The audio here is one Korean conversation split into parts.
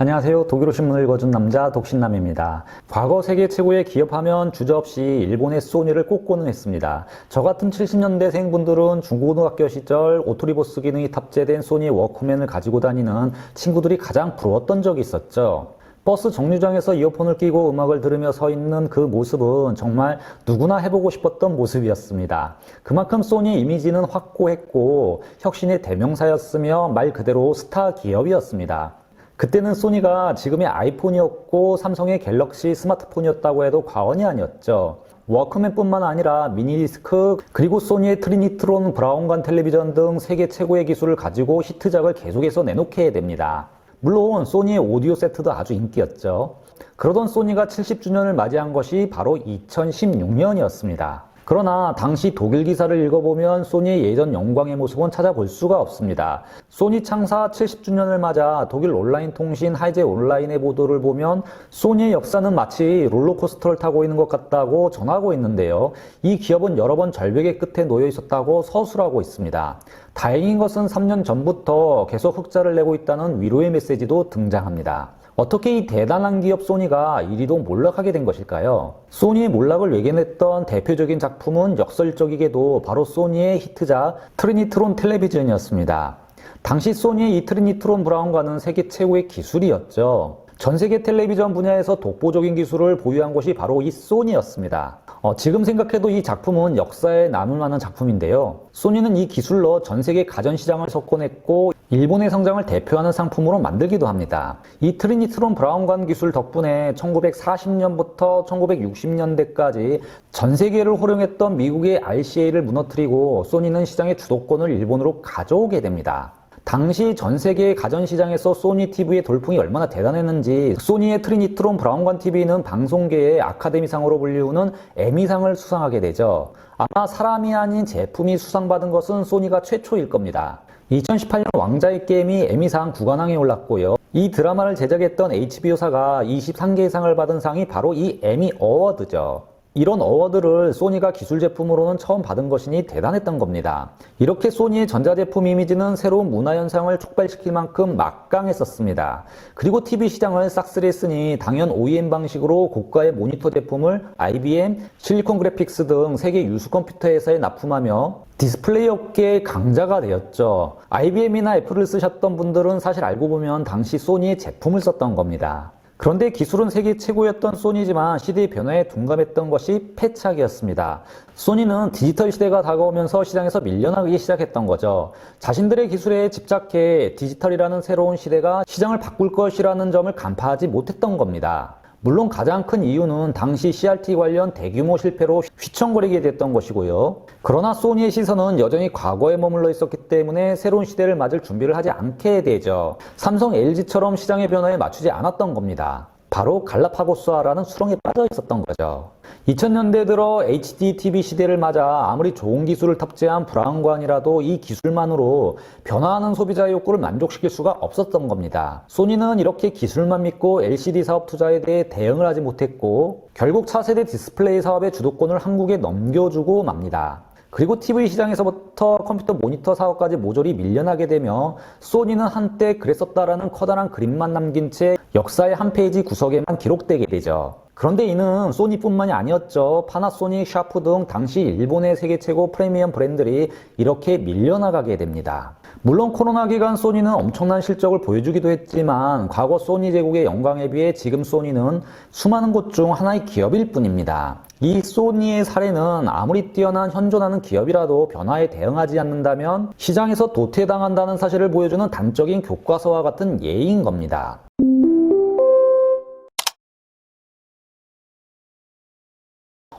안녕하세요. 독일어 신문을 읽어준 남자 독신남입니다. 과거 세계 최고의 기업하면 주저없이 일본의 소니를 꼽고는 했습니다. 저 같은 70년대생 분들은 중고등학교 시절 오토리버스 기능이 탑재된 소니 워크맨을 가지고 다니는 친구들이 가장 부러웠던 적이 있었죠. 버스 정류장에서 이어폰을 끼고 음악을 들으며 서 있는 그 모습은 정말 누구나 해보고 싶었던 모습이었습니다. 그만큼 소니의 이미지는 확고했고 혁신의 대명사였으며 말 그대로 스타 기업이었습니다. 그때는 소니가 지금의 아이폰이었고 삼성의 갤럭시 스마트폰이었다고 해도 과언이 아니었죠. 워크맨뿐만 아니라 미니디스크 그리고 소니의 트리니트론 브라운관 텔레비전 등 세계 최고의 기술을 가지고 히트작을 계속해서 내놓게 됩니다. 물론 소니의 오디오 세트도 아주 인기였죠. 그러던 소니가 70주년을 맞이한 것이 바로 2016년이었습니다. 그러나 당시 독일 기사를 읽어보면 소니의 예전 영광의 모습은 찾아볼 수가 없습니다. 소니 창사 70주년을 맞아 독일 온라인 통신 하이제 온라인의 보도를 보면 소니의 역사는 마치 롤러코스터를 타고 있는 것 같다고 전하고 있는데요. 이 기업은 여러 번 절벽의 끝에 놓여 있었다고 서술하고 있습니다. 다행인 것은 3년 전부터 계속 흑자를 내고 있다는 위로의 메시지도 등장합니다. 어떻게 이 대단한 기업 소니가 이리도 몰락하게 된 것일까요? 소니의 몰락을 외견했던 대표적인 작품은 역설적이게도 바로 소니의 히트작 트리니트론 텔레비전이었습니다. 당시 소니의 이 트리니트론 브라운관은 세계 최고의 기술이었죠. 전 세계 텔레비전 분야에서 독보적인 기술을 보유한 곳이 바로 이 소니였습니다. 지금 생각해도 이 작품은 역사에 남을 만한 작품인데요. 소니는 이 기술로 전 세계 가전시장을 석권했고 일본의 성장을 대표하는 상품으로 만들기도 합니다. 이 트리니트론 브라운관 기술 덕분에 1940년부터 1960년대까지 전 세계를 호령했던 미국의 RCA를 무너뜨리고 소니는 시장의 주도권을 일본으로 가져오게 됩니다. 당시 전 세계의 가전시장에서 소니 TV의 돌풍이 얼마나 대단했는지 소니의 트리니트론 브라운관 TV는 방송계의 아카데미상으로 불리우는 에미상을 수상하게 되죠. 아마 사람이 아닌 제품이 수상받은 것은 소니가 최초일 겁니다. 2018년 왕자의 게임이 에미상 구관왕에 올랐고요. 이 드라마를 제작했던 HBO사가 23개의 상을 받은 상이 바로 이 에미 어워드죠. 이런 어워드를 소니가 기술 제품으로는 처음 받은 것이니 대단했던 겁니다. 이렇게 소니의 전자제품 이미지는 새로운 문화현상을 촉발시킬 만큼 막강했었습니다. 그리고 TV 시장을 싹쓸이했으니 당연 OEM 방식으로 고가의 모니터 제품을 IBM, 실리콘 그래픽스 등 세계 유수 컴퓨터 회사에 납품하며 디스플레이 업계의 강자가 되었죠. IBM이나 애플을 쓰셨던 분들은 사실 알고 보면 당시 소니의 제품을 썼던 겁니다. 그런데 기술은 세계 최고였던 소니지만 시대의 변화에 둔감했던 것이 패착이었습니다. 소니는 디지털 시대가 다가오면서 시장에서 밀려나기 시작했던 거죠. 자신들의 기술에 집착해 디지털이라는 새로운 시대가 시장을 바꿀 것이라는 점을 간파하지 못했던 겁니다. 물론 가장 큰 이유는 당시 CRT 관련 대규모 실패로 휘청거리게 됐던 것이고요. 그러나 소니의 시선은 여전히 과거에 머물러 있었기 때문에 새로운 시대를 맞을 준비를 하지 않게 되죠. 삼성, LG처럼 시장의 변화에 맞추지 않았던 겁니다. 바로 갈라파고스화라는 수렁에 빠져 있었던 거죠. 2000년대 들어 HD TV 시대를 맞아 아무리 좋은 기술을 탑재한 브라운관이라도 이 기술만으로 변화하는 소비자의 욕구를 만족시킬 수가 없었던 겁니다. 소니는 이렇게 기술만 믿고 LCD 사업 투자에 대해 대응을 하지 못했고 결국 차세대 디스플레이 사업의 주도권을 한국에 넘겨주고 맙니다. 그리고 TV 시장에서부터 컴퓨터 모니터 사업까지 모조리 밀려나게 되며 소니는 한때 그랬었다라는 커다란 그림만 남긴 채 역사의 한 페이지 구석에만 기록되게 되죠. 그런데 이는 소니뿐만이 아니었죠. 파나소닉, 샤프 등 당시 일본의 세계 최고 프리미엄 브랜드들이 이렇게 밀려나가게 됩니다. 물론 코로나 기간 소니는 엄청난 실적을 보여주기도 했지만 과거 소니 제국의 영광에 비해 지금 소니는 수많은 곳 중 하나의 기업일 뿐입니다. 이 소니의 사례는 아무리 뛰어난 현존하는 기업이라도 변화에 대응하지 않는다면 시장에서 도태당한다는 사실을 보여주는 단적인 교과서와 같은 예인 겁니다.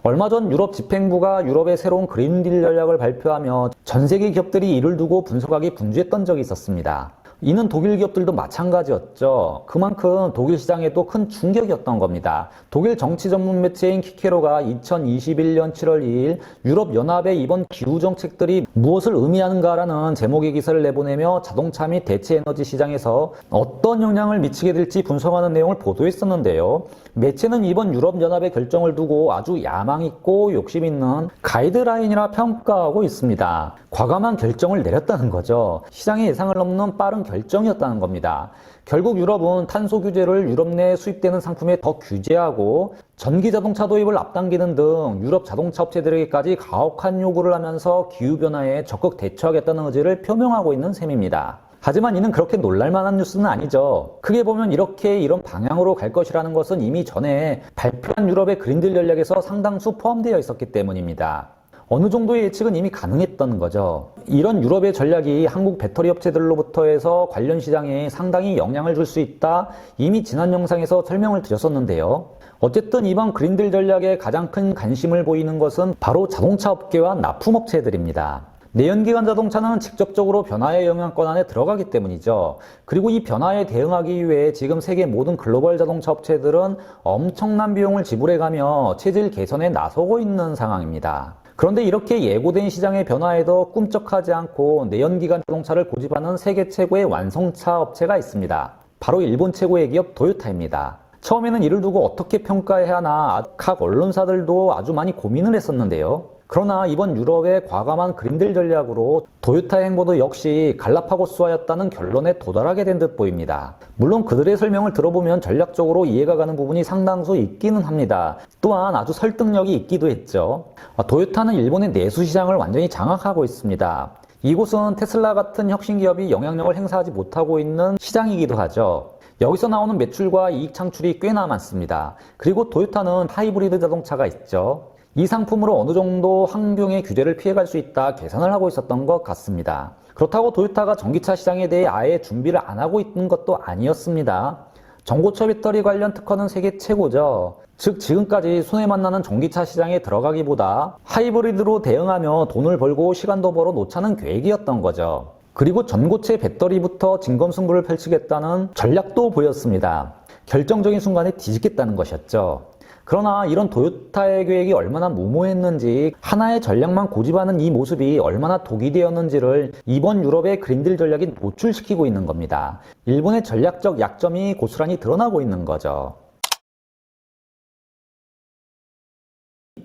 얼마 전 유럽 집행부가 유럽의 새로운 그린딜 전략을 발표하며 전 세계 기업들이 이를 두고 분석하기 분주했던 적이 있었습니다. 이는 독일 기업들도 마찬가지였죠. 그만큼 독일 시장에도 큰 충격이었던 겁니다. 독일 정치 전문 매체인 키케로가 2021년 7월 2일 유럽연합의 이번 기후 정책들이 무엇을 의미하는가라는 제목의 기사를 내보내며 자동차 및 대체 에너지 시장에서 어떤 영향을 미치게 될지 분석하는 내용을 보도했었는데요. 매체는 이번 유럽연합의 결정을 두고 아주 야망 있고 욕심 있는 가이드라인이라 평가하고 있습니다. 과감한 결정을 내렸다는 거죠. 시장의 예상을 넘는 빠른 결정이었다는 겁니다. 결국 유럽은 탄소 규제를 유럽 내 수입되는 상품에 더 규제하고 전기 자동차 도입을 앞당기는 등 유럽 자동차 업체들에게까지 가혹한 요구를 하면서 기후변화에 적극 대처하겠다는 의지를 표명하고 있는 셈입니다. 하지만 이는 그렇게 놀랄만한 뉴스는 아니죠. 크게 보면 이런 방향으로 갈 것이라는 것은 이미 전에 발표한 유럽의 그린딜 전략에서 상당수 포함되어 있었기 때문입니다. 어느 정도의 예측은 이미 가능했던 거죠. 이런 유럽의 전략이 한국 배터리 업체들로부터 해서 관련 시장에 상당히 영향을 줄 수 있다, 이미 지난 영상에서 설명을 드렸었는데요. 어쨌든 이번 그린딜 전략에 가장 큰 관심을 보이는 것은 바로 자동차 업계와 납품업체들입니다. 내연기관 자동차는 직접적으로 변화의 영향권 안에 들어가기 때문이죠. 그리고 이 변화에 대응하기 위해 지금 세계 모든 글로벌 자동차 업체들은 엄청난 비용을 지불해가며 체질 개선에 나서고 있는 상황입니다. 그런데 이렇게 예고된 시장의 변화에도 꿈쩍하지 않고 내연기관 자동차를 고집하는 세계 최고의 완성차 업체가 있습니다. 바로 일본 최고의 기업 도요타입니다. 처음에는 이를 두고 어떻게 평가해야 하나 각 언론사들도 아주 많이 고민을 했었는데요. 그러나 이번 유럽의 과감한 그린딜 전략으로 도요타의 행보도 역시 갈라파고스화였다는 결론에 도달하게 된 듯 보입니다. 물론 그들의 설명을 들어보면 전략적으로 이해가 가는 부분이 상당수 있기는 합니다. 또한 아주 설득력이 있기도 했죠. 도요타는 일본의 내수 시장을 완전히 장악하고 있습니다. 이곳은 테슬라 같은 혁신 기업이 영향력을 행사하지 못하고 있는 시장이기도 하죠. 여기서 나오는 매출과 이익 창출이 꽤나 많습니다. 그리고 도요타는 하이브리드 자동차가 있죠. 이 상품으로 어느 정도 환경의 규제를 피해갈 수 있다 계산을 하고 있었던 것 같습니다. 그렇다고 도요타가 전기차 시장에 대해 아예 준비를 안 하고 있는 것도 아니었습니다. 전고체 배터리 관련 특허는 세계 최고죠. 즉 지금까지 손해만 나는 전기차 시장에 들어가기보다 하이브리드로 대응하며 돈을 벌고 시간도 벌어 놓자는 계획이었던 거죠. 그리고 전고체 배터리부터 진검승부를 펼치겠다는 전략도 보였습니다. 결정적인 순간에 뒤집겠다는 것이었죠. 그러나 이런 도요타의 계획이 얼마나 무모했는지, 하나의 전략만 고집하는 이 모습이 얼마나 독이 되었는지를 이번 유럽의 그린딜 전략이 노출시키고 있는 겁니다. 일본의 전략적 약점이 고스란히 드러나고 있는 거죠.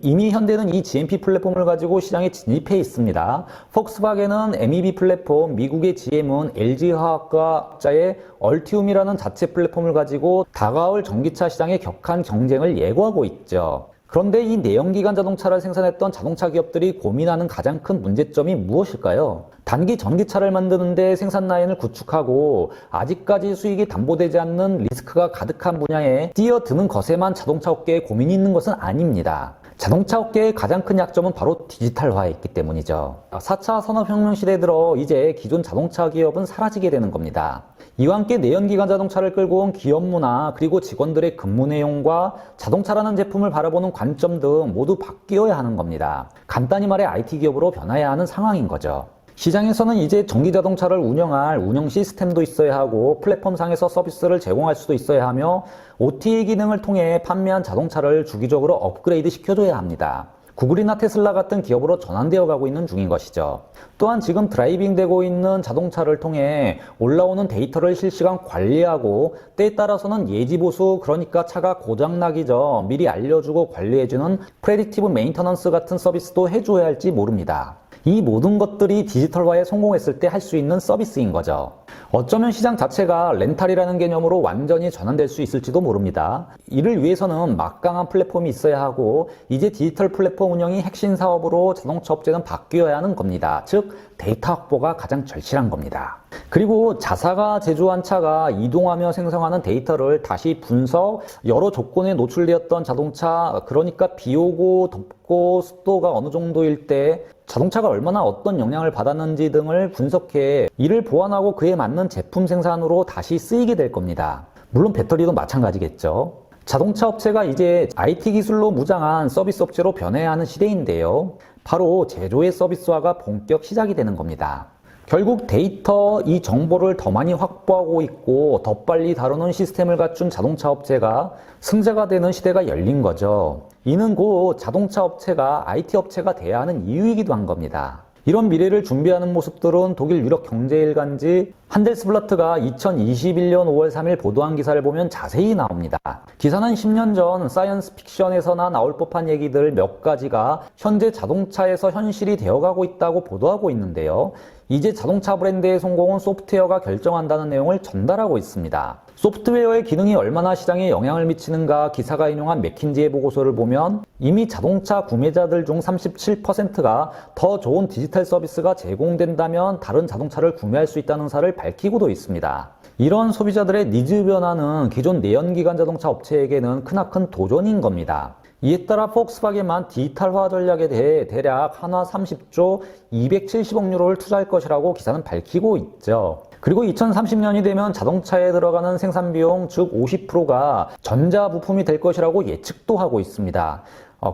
이미 현대는 이 GMP 플랫폼을 가지고 시장에 진입해 있습니다. 폭스바겐은 MEB 플랫폼, 미국의 GM은 LG화학과의 얼티움이라는 자체 플랫폼을 가지고 다가올 전기차 시장의 격한 경쟁을 예고하고 있죠. 그런데 이 내연기관 자동차를 생산했던 자동차 기업들이 고민하는 가장 큰 문제점이 무엇일까요? 단기 전기차를 만드는데 생산 라인을 구축하고 아직까지 수익이 담보되지 않는 리스크가 가득한 분야에 뛰어드는 것에만 자동차 업계에 고민이 있는 것은 아닙니다. 자동차 업계의 가장 큰 약점은 바로 디지털화에 있기 때문이죠. 4차 산업혁명 시대에 들어 이제 기존 자동차 기업은 사라지게 되는 겁니다. 이와 함께 내연기관 자동차를 끌고 온 기업 문화, 그리고 직원들의 근무 내용과 자동차라는 제품을 바라보는 관점 등 모두 바뀌어야 하는 겁니다. 간단히 말해 IT 기업으로 변화해야 하는 상황인 거죠. 시장에서는 이제 전기자동차를 운영할 운영 시스템도 있어야 하고 플랫폼상에서 서비스를 제공할 수도 있어야 하며 OTA 기능을 통해 판매한 자동차를 주기적으로 업그레이드 시켜줘야 합니다. 구글이나 테슬라 같은 기업으로 전환되어 가고 있는 중인 것이죠. 또한 지금 드라이빙 되고 있는 자동차를 통해 올라오는 데이터를 실시간 관리하고 때에 따라서는 예지보수, 그러니까 차가 고장나기 전 미리 알려주고 관리해주는 프레딕티브 메인터넌스 같은 서비스도 해줘야 할지 모릅니다. 이 모든 것들이 디지털화에 성공했을 때 할 수 있는 서비스인 거죠. 어쩌면 시장 자체가 렌탈이라는 개념으로 완전히 전환될 수 있을지도 모릅니다. 이를 위해서는 막강한 플랫폼이 있어야 하고 이제 디지털 플랫폼 운영이 핵심 사업으로 자동차 업체는 바뀌어야 하는 겁니다. 즉 데이터 확보가 가장 절실한 겁니다. 그리고 자사가 제조한 차가 이동하며 생성하는 데이터를 다시 분석, 여러 조건에 노출되었던 자동차, 그러니까 비 오고 덥고 습도가 어느 정도일 때 자동차가 얼마나 어떤 영향을 받았는지 등을 분석해 이를 보완하고 그에 맞는 제품 생산으로 다시 쓰이게 될 겁니다. 물론 배터리도 마찬가지겠죠. 자동차 업체가 이제 IT 기술로 무장한 서비스 업체로 변해야 하는 시대인데요. 바로 제조의 서비스화가 본격 시작이 되는 겁니다. 결국 데이터, 이 정보를 더 많이 확보하고 있고 더 빨리 다루는 시스템을 갖춘 자동차 업체가 승자가 되는 시대가 열린 거죠. 이는 곧 자동차 업체가 IT 업체가 돼야 하는 이유이기도 한 겁니다. 이런 미래를 준비하는 모습들은 독일 유력 경제일간지 한델스블라트가 2021년 5월 3일 보도한 기사를 보면 자세히 나옵니다. 기사는 10년 전 사이언스 픽션에서나 나올 법한 얘기들 몇 가지가 현재 자동차에서 현실이 되어가고 있다고 보도하고 있는데요. 이제 자동차 브랜드의 성공은 소프트웨어가 결정한다는 내용을 전달하고 있습니다. 소프트웨어의 기능이 얼마나 시장에 영향을 미치는가 기사가 인용한 맥킨지의 보고서를 보면 이미 자동차 구매자들 중 37%가 더 좋은 디지털 서비스가 제공된다면 다른 자동차를 구매할 수 있다는 사를 밝히고도 있습니다. 이런 소비자들의 니즈 변화는 기존 내연기관 자동차 업체에게는 크나큰 도전인 겁니다. 이에 따라 폭스바겐만 디지털화 전략에 대해 대략 한화 30조 270억 유로를 투자할 것이라고 기사는 밝히고 있죠. 그리고 2030년이 되면 자동차에 들어가는 생산비용 즉 50%가 전자부품이 될 것이라고 예측도 하고 있습니다.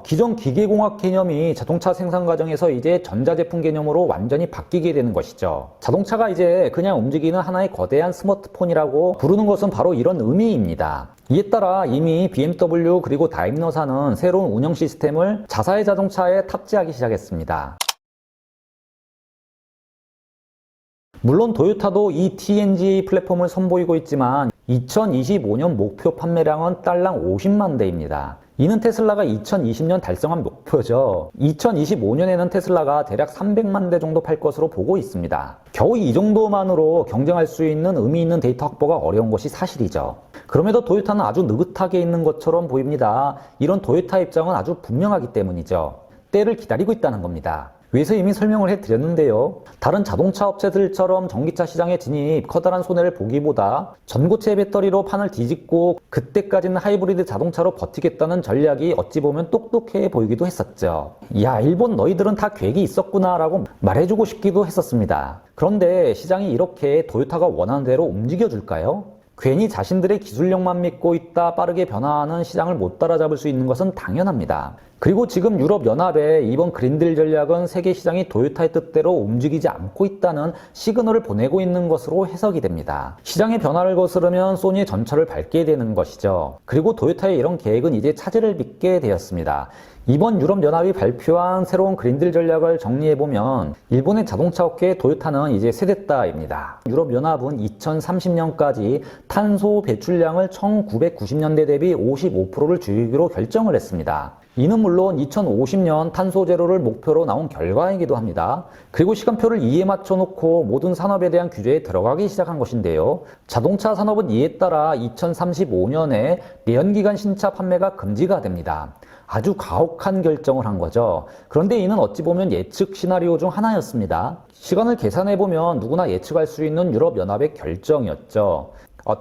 기존 기계공학 개념이 자동차 생산 과정에서 이제 전자제품 개념으로 완전히 바뀌게 되는 것이죠. 자동차가 이제 그냥 움직이는 하나의 거대한 스마트폰이라고 부르는 것은 바로 이런 의미입니다. 이에 따라 이미 BMW 그리고 다임러사는 새로운 운영 시스템을 자사의 자동차에 탑재하기 시작했습니다. 물론 도요타도 이 TNGA 플랫폼을 선보이고 있지만 2025년 목표 판매량은 딸랑 50만 대입니다. 이는 테슬라가 2020년 달성한 목표죠. 2025년에는 테슬라가 대략 300만 대 정도 팔 것으로 보고 있습니다. 겨우 이 정도만으로 경쟁할 수 있는 의미 있는 데이터 확보가 어려운 것이 사실이죠. 그럼에도 도요타는 아주 느긋하게 있는 것처럼 보입니다. 이런 도요타 입장은 아주 분명하기 때문이죠. 때를 기다리고 있다는 겁니다. 위에서 이미 설명을 해드렸는데요. 다른 자동차 업체들처럼 전기차 시장에 진입, 커다란 손해를 보기보다 전고체 배터리로 판을 뒤집고 그때까지는 하이브리드 자동차로 버티겠다는 전략이 어찌 보면 똑똑해 보이기도 했었죠. 야, 일본 너희들은 다 계획이 있었구나 라고 말해주고 싶기도 했었습니다. 그런데 시장이 이렇게 도요타가 원하는 대로 움직여줄까요? 괜히 자신들의 기술력만 믿고 있다 빠르게 변화하는 시장을 못 따라잡을 수 있는 것은 당연합니다. 그리고 지금 유럽연합의 이번 그린딜 전략은 세계 시장이 도요타의 뜻대로 움직이지 않고 있다는 시그널을 보내고 있는 것으로 해석이 됩니다. 시장의 변화를 거스르면 소니의 전철을 밟게 되는 것이죠. 그리고 도요타의 이런 계획은 이제 차질을 빚게 되었습니다. 이번 유럽연합이 발표한 새로운 그린딜 전략을 정리해보면 일본의 자동차 업계의 도요타는 이제 세됐다입니다. 유럽연합은 2030년까지 탄소 배출량을 1990년대 대비 55%를 줄이기로 결정을 했습니다. 이는 물론 2050년 탄소 제로를 목표로 나온 결과이기도 합니다. 그리고 시간표를 이에 맞춰놓고 모든 산업에 대한 규제에 들어가기 시작한 것인데요. 자동차 산업은 이에 따라 2035년에 내연기관 신차 판매가 금지가 됩니다. 아주 가혹한 결정을 한 거죠. 그런데 이는 어찌 보면 예측 시나리오 중 하나였습니다. 시간을 계산해보면 누구나 예측할 수 있는 유럽연합의 결정이었죠.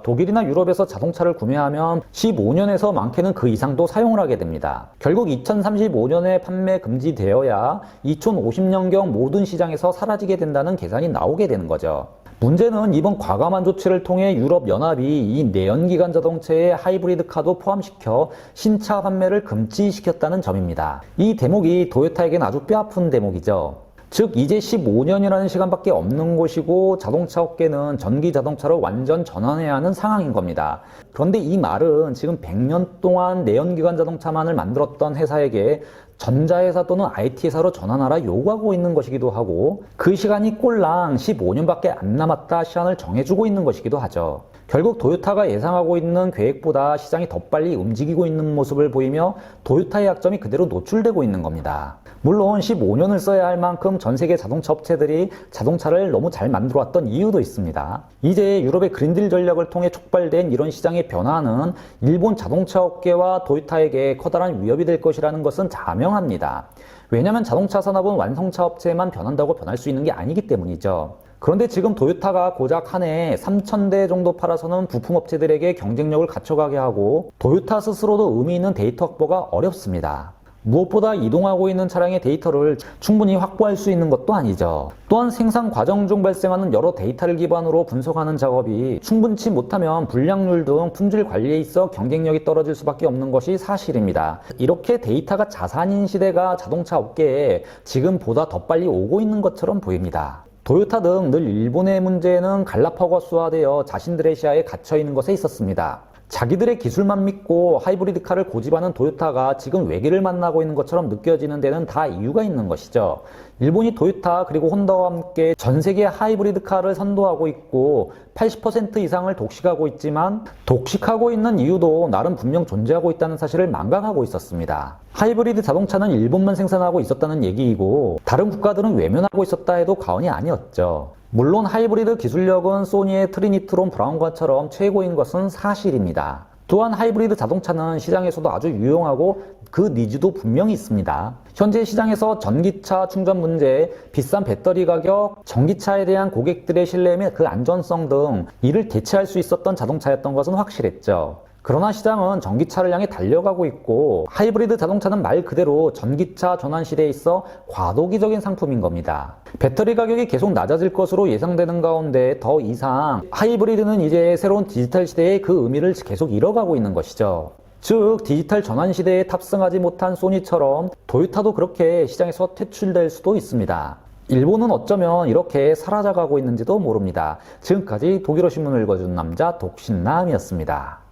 독일이나 유럽에서 자동차를 구매하면 15년에서 많게는 그 이상도 사용을 하게 됩니다. 결국 2035년에 판매 금지되어야 2050년경 모든 시장에서 사라지게 된다는 계산이 나오게 되는 거죠. 문제는 이번 과감한 조치를 통해 유럽연합이 이 내연기관 자동차의 하이브리드카도 포함시켜 신차 판매를 금지시켰다는 점입니다. 이 대목이 도요타에겐 아주 뼈아픈 대목이죠. 즉 이제 15년이라는 시간밖에 없는 것이고 자동차 업계는 전기 자동차로 완전 전환해야 하는 상황인 겁니다. 그런데 이 말은 지금 100년 동안 내연기관 자동차만을 만들었던 회사에게 전자회사 또는 IT회사로 전환하라 요구하고 있는 것이기도 하고 그 시간이 꼴랑 15년밖에 안 남았다 시한을 정해주고 있는 것이기도 하죠. 결국 도요타가 예상하고 있는 계획보다 시장이 더 빨리 움직이고 있는 모습을 보이며 도요타의 약점이 그대로 노출되고 있는 겁니다. 물론 15년을 써야 할 만큼 전 세계 자동차 업체들이 자동차를 너무 잘 만들어왔던 이유도 있습니다. 이제 유럽의 그린딜 전략을 통해 촉발된 이런 시장의 변화는 일본 자동차 업계와 도요타에게 커다란 위협이 될 것이라는 것은 자명합니다. 왜냐하면 자동차 산업은 완성차 업체만 변한다고 변할 수 있는 게 아니기 때문이죠. 그런데 지금 도요타가 고작 한 해에 3,000대 정도 팔아서는 부품업체들에게 경쟁력을 갖춰가게 하고 도요타 스스로도 의미 있는 데이터 확보가 어렵습니다. 무엇보다 이동하고 있는 차량의 데이터를 충분히 확보할 수 있는 것도 아니죠. 또한 생산 과정 중 발생하는 여러 데이터를 기반으로 분석하는 작업이 충분치 못하면 불량률 등 품질 관리에 있어 경쟁력이 떨어질 수밖에 없는 것이 사실입니다. 이렇게 데이터가 자산인 시대가 자동차 업계에 지금보다 더 빨리 오고 있는 것처럼 보입니다. 도요타 등 늘 일본의 문제는 갈라파고스화되어 자신들의 시야에 갇혀있는 것에 있었습니다. 자기들의 기술만 믿고 하이브리드 카를 고집하는 토요타가 지금 외길을 만나고 있는 것처럼 느껴지는 데는 다 이유가 있는 것이죠. 일본이 토요타 그리고 혼다와 함께 전 세계 하이브리드 카를 선도하고 있고 80% 이상을 독식하고 있지만 독식하고 있는 이유도 나름 분명 존재하고 있다는 사실을 망각하고 있었습니다. 하이브리드 자동차는 일본만 생산하고 있었다는 얘기이고 다른 국가들은 외면하고 있었다 해도 과언이 아니었죠. 물론 하이브리드 기술력은 소니의 트리니트론 브라운관처럼 최고인 것은 사실입니다. 또한 하이브리드 자동차는 시장에서도 아주 유용하고 그 니즈도 분명히 있습니다. 현재 시장에서 전기차 충전 문제, 비싼 배터리 가격, 전기차에 대한 고객들의 신뢰 및 그 안전성 등 이를 대체할 수 있었던 자동차였던 것은 확실했죠. 그러나 시장은 전기차를 향해 달려가고 있고 하이브리드 자동차는 말 그대로 전기차 전환 시대에 있어 과도기적인 상품인 겁니다. 배터리 가격이 계속 낮아질 것으로 예상되는 가운데 더 이상 하이브리드는 이제 새로운 디지털 시대의 그 의미를 계속 잃어가고 있는 것이죠. 즉 디지털 전환 시대에 탑승하지 못한 소니처럼 토요타도 그렇게 시장에서 퇴출될 수도 있습니다. 일본은 어쩌면 이렇게 사라져가고 있는지도 모릅니다. 지금까지 독일어 신문을 읽어준 남자 독신남이었습니다.